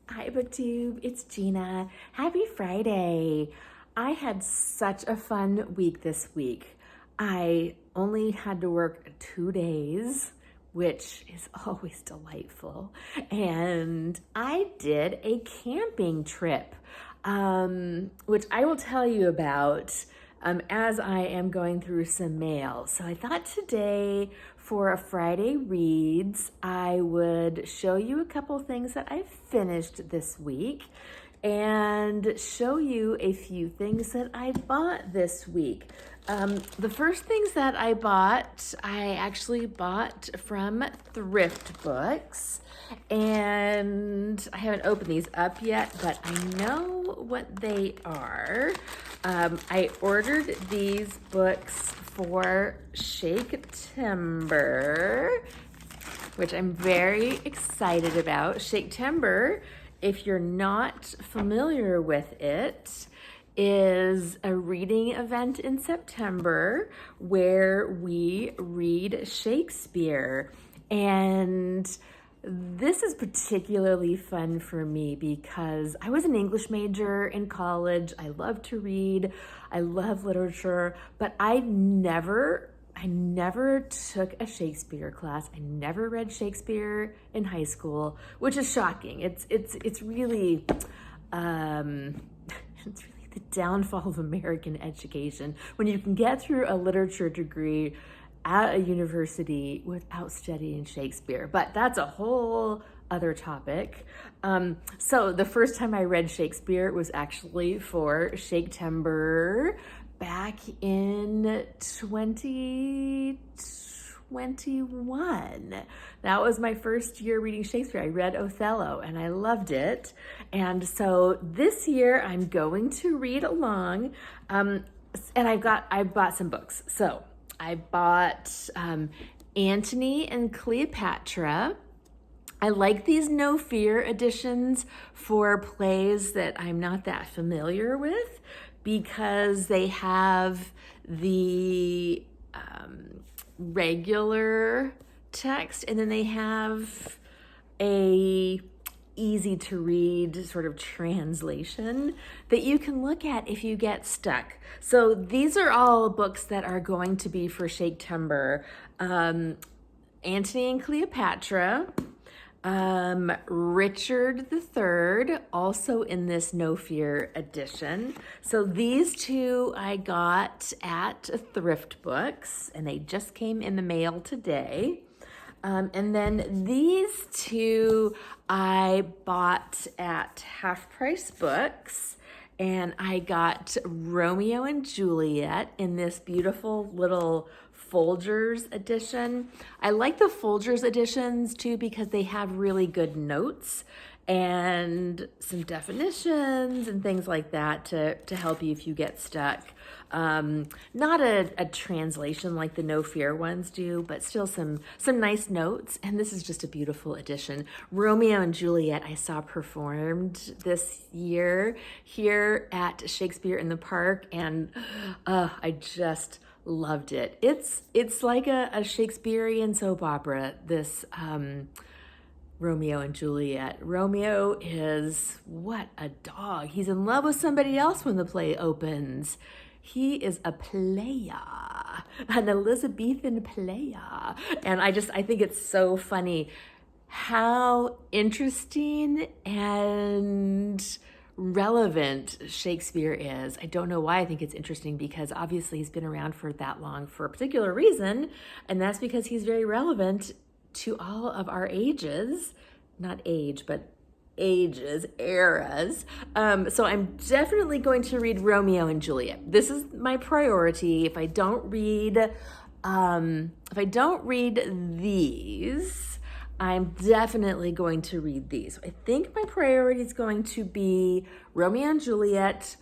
Hi, BookTube. It's Gina. Happy Friday. I had such a fun week this week. I only had to work 2 days, which is always delightful. And I did a camping trip, which I will tell you about as I am going through some mail. So I thought today for a Friday Reads, I would show you a couple things that I finished this week and show you a few things that I bought this week. The first things that I bought, I actually bought from thrift books, and I haven't opened these up yet, but I know what they are. I ordered these books for Shakespeare, which I'm very excited about. Shakespeare, if you're not familiar with it, is a reading event in September where we read Shakespeare. And this is particularly fun for me because I was an English major in college. I love to read. I love literature, but I never took a Shakespeare class. I never read Shakespeare in high school, which is shocking. It's really it's really the downfall of American education when you can get through a literature degree at a university without studying Shakespeare, but that's a whole other topic. So the first time I read Shakespeare was actually for Shakespeare back in 2021. That was my first year reading Shakespeare. I read Othello and I loved it. And so this year I'm going to read along, and I bought some books. So I bought Antony and Cleopatra. I like these No Fear editions for plays that I'm not that familiar with because they have the regular text and then they have a easy to read sort of translation that you can look at if you get stuck. So these are all books that are going to be for Shakespeare. Antony and Cleopatra, Richard III, also in this No Fear edition. So these two I got at Thrift Books and they just came in the mail today. And then these two I bought at Half Price Books, and I got Romeo and Juliet in this beautiful little Folgers edition. I like the Folgers editions too because they have really good notes and some definitions and things like that to help you if you get stuck. Not a translation like the No Fear ones do, but still some nice notes. And this is just a beautiful edition. Romeo and Juliet I saw performed this year here at Shakespeare in the Park, and I just loved it. It's like a Shakespearean soap opera, this Romeo and Juliet. Romeo is, what a dog. He's in love with somebody else when the play opens. He is a player, an Elizabethan player. And I think it's so funny how interesting and relevant Shakespeare is. I don't know why I think it's interesting because obviously he's been around for that long for a particular reason, and that's because he's very relevant to all of our ages, not age, but ages, eras. So I'm definitely going to read Romeo and Juliet. This is my priority. If I don't read these, I'm definitely going to read these. I think my priority is going to be Romeo and Juliet.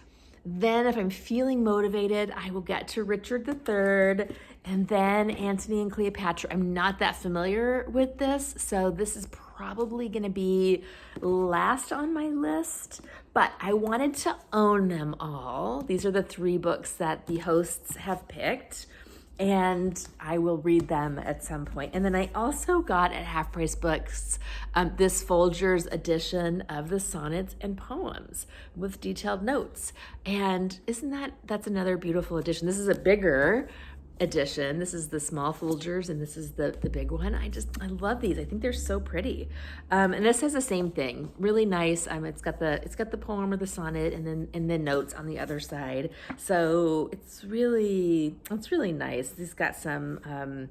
Then if I'm feeling motivated, I will get to Richard III and then Antony and Cleopatra. I'm not that familiar with this, so this is probably going to be last on my list, but I wanted to own them all. These are the 3 books that the hosts have picked. and I will read them at some point. And then I also got at Half Price Books this Folger's edition of the Sonnets and Poems with detailed notes. And that's another beautiful edition. This is a bigger edition. This is the small Folgers, and this is the big one. I love these. I think they're so pretty. And this has the same thing. Really nice. It's got the poem or the sonnet, and then notes on the other side. So it's really nice. It's got some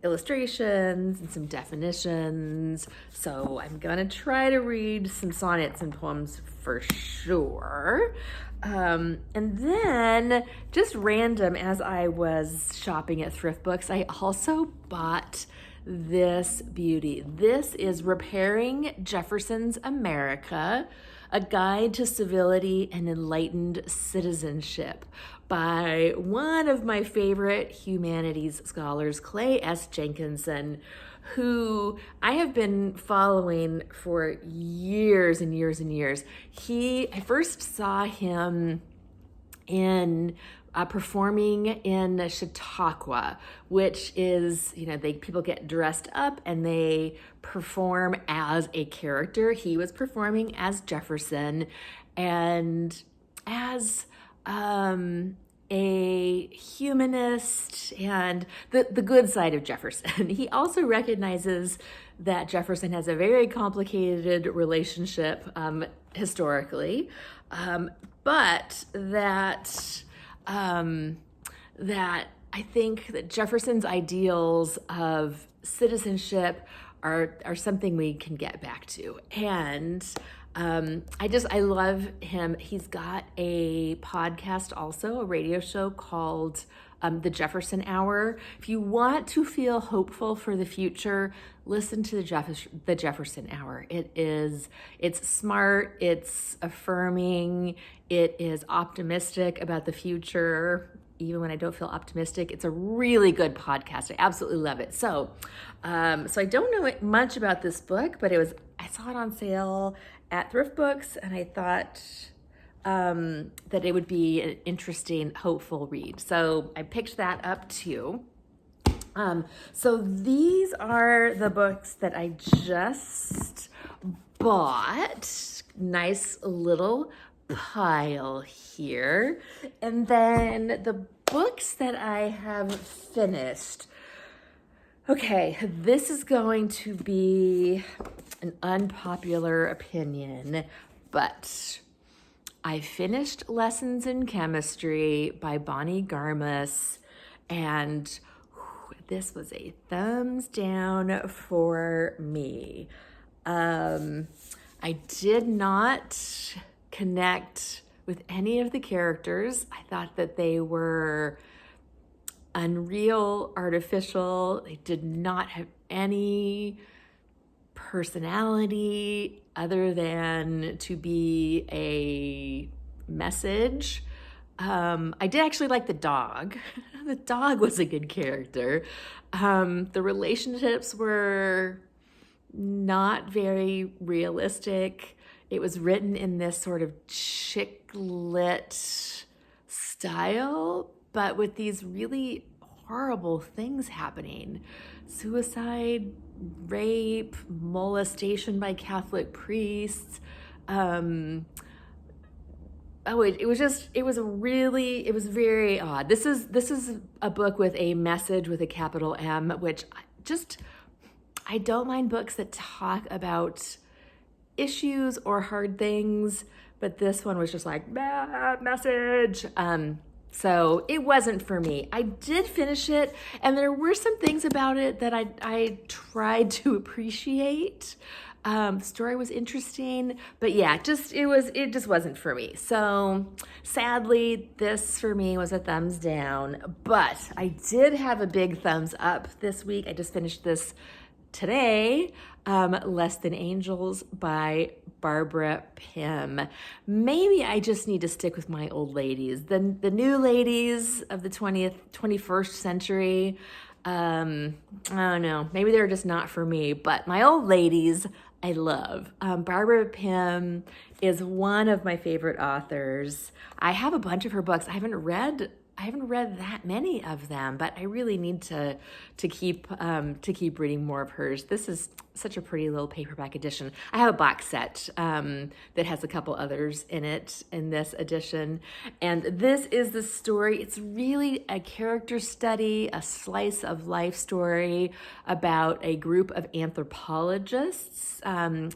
illustrations and some definitions. So I'm gonna try to read some sonnets and poems for sure. And then, just random, as I was shopping at thrift books, I also bought this beauty. This is Repairing Jefferson's America, A Guide to Civility and Enlightened Citizenship by one of my favorite humanities scholars, Clay S. Jenkinson, who I have been following for years and years and years. I first saw him in performing in Chautauqua, which is, people get dressed up and they perform as a character. He was performing as Jefferson and as a humanist and the good side of Jefferson. He also recognizes that Jefferson has a very complicated relationship historically, but that I think that Jefferson's ideals of citizenship are something we can get back to. And I love him. He's got a podcast also, a radio show called The Jefferson Hour. If you want to feel hopeful for the future, listen to the Jefferson Hour. It's smart, it's affirming, it is optimistic about the future. Even when I don't feel optimistic, it's a really good podcast. I absolutely love it. So I don't know much about this book, but I saw it on sale at thrift books, and I thought that it would be an interesting, hopeful read. So I picked that up too. So these are the books that I just bought. Nice little pile here. And then the books that I have finished. Okay, this is going to be an unpopular opinion, but I finished Lessons in Chemistry by Bonnie Garmus, and this was a thumbs down for me. I did not connect with any of the characters. I thought that they were unreal, artificial. They did not have any personality other than to be a message. I did actually like the dog. The dog was a good character. The relationships were not very realistic. It was written in this sort of chick lit style, but with these really horrible things happening. Suicide, rape, molestation by Catholic priests. It was very odd. This is a book with a message with a capital M, which I don't mind books that talk about issues or hard things, but this one was just like, bad message. So it wasn't for me. I did finish it, and there were some things about it that I tried to appreciate. The story was interesting, but yeah, it just wasn't for me. So sadly, this for me was a thumbs down, but I did have a big thumbs up this week. I just finished this today, Less Than Angels by Barbara Pym. Maybe I just need to stick with my old ladies. The new ladies of the 21st century, I don't know, maybe they're just not for me, but my old ladies, I love. Barbara Pym is one of my favorite authors. I have a bunch of her books. I haven't read I haven't read that many of them, but I really need to keep reading more of hers. This is such a pretty little paperback edition. I have a box set that has a couple others in it in this edition, and this is the story. It's really a character study, a slice of life story about a group of anthropologists,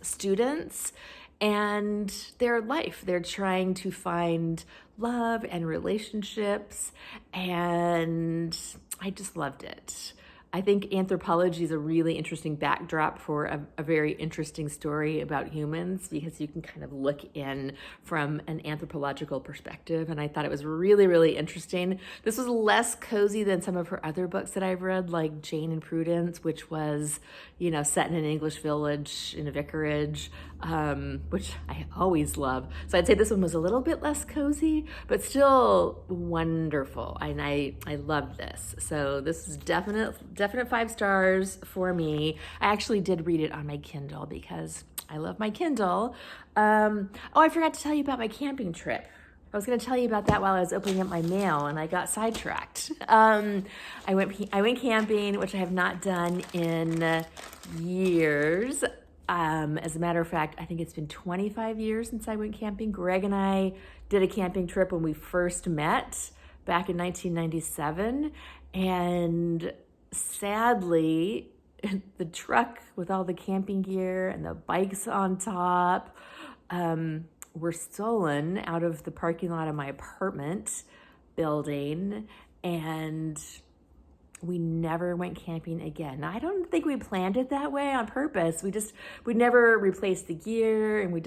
students, and their life. They're trying to find love and relationships, and I just loved it. I think anthropology is a really interesting backdrop for a very interesting story about humans, because you can kind of look in from an anthropological perspective, and I thought it was really, really interesting. This was less cozy than some of her other books that I've read, like Jane and Prudence, which was, set in an English village in a vicarage, which I always love. So I'd say this one was a little bit less cozy, but still wonderful, and I love this. So this is definite 5 stars for me. I actually did read it on my Kindle because I love my Kindle. I forgot to tell you about my camping trip. I was going to tell you about that while I was opening up my mail, and I got sidetracked. I went camping, which I have not done in years. As a matter of fact, I think it's been 25 years since I went camping. Greg and I did a camping trip when we first met back in 1997, and sadly, the truck with all the camping gear and the bikes on top were stolen out of the parking lot of my apartment building, and we never went camping again. Now, I don't think we planned it that way on purpose. We never replaced the gear, and we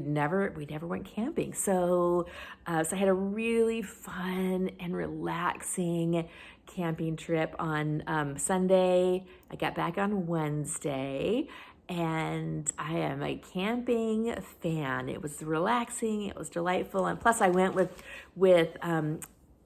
never went camping. So I had a really fun and relaxing camping trip on Sunday. I got back on Wednesday, and I am a camping fan. It was relaxing, it was delightful, and plus I went with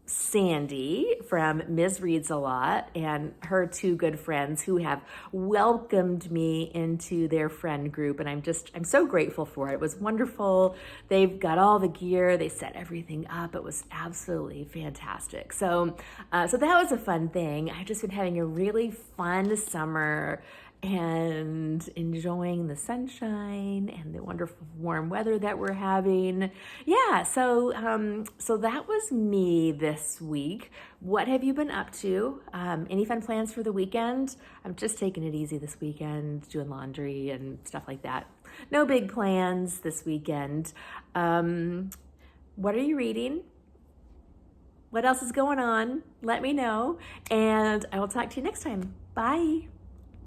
Sandy from Ms. Reads a Lot and her 2 good friends who have welcomed me into their friend group, and I'm so grateful for it. It was wonderful. They've got all the gear, they set everything up. It was absolutely fantastic. So that was a fun thing. I've just been having a really fun summer and enjoying the sunshine and the wonderful warm weather that we're having. Yeah, so that was me this week. What have you been up to? Any fun plans for the weekend? I'm just taking it easy this weekend, doing laundry and stuff like that. No big plans this weekend. What are you reading? What else is going on? Let me know, and I will talk to you next time. Bye.